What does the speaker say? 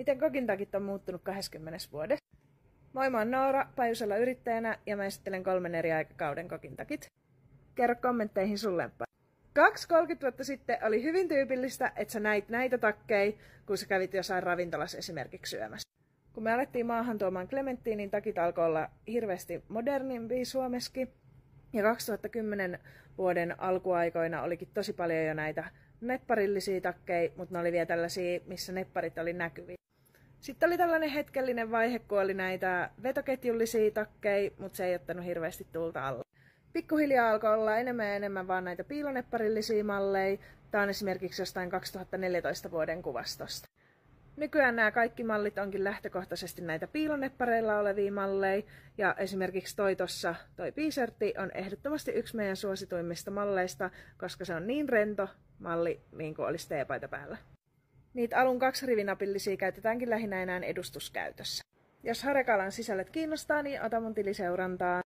Miten kokintakit on muuttunut 20 vuodessa? Moi, mä oon Noora, Pajusella yrittäjänä ja mä esittelen 3 eri aikakauden kokintakit. Kerro kommentteihin sun lemppari. 20-30 vuotta sitten oli hyvin tyypillistä, että sä näit näitä takkeja, kun sä kävit jossain ravintolassa esimerkiksi syömässä. Kun me alettiin maahan tuomaan Clementtiin, niin takit alkoi olla hirveästi modernimpia Suomessakin. Ja 2010 vuoden alkuaikoina olikin tosi paljon jo näitä nepparillisia takkeja, mutta ne oli vielä tällaisia, missä nepparit oli näkyviä. Sitten oli tällainen hetkellinen vaihe, kun oli näitä vetoketjullisia takkeja, mutta se ei ottanut hirveästi tuulta alla. Pikkuhiljaa alkoi olla enemmän ja enemmän vaan näitä piilonepparillisia malleja. Tämä on esimerkiksi jostain 2014 vuoden kuvastosta. Nykyään nämä kaikki mallit onkin lähtökohtaisesti näitä piiloneppareilla olevia malleja, ja esimerkiksi toi P-sertti on ehdottomasti yksi meidän suosituimmista malleista, koska se on niin rento malli, niin kuin olisi teepaita päällä. Niitä alun 2-rivinapillisia käytetäänkin lähinnä enää edustuskäytössä. Jos Harekalan sisällöt kiinnostaa, niin ota mun tili seurantaan.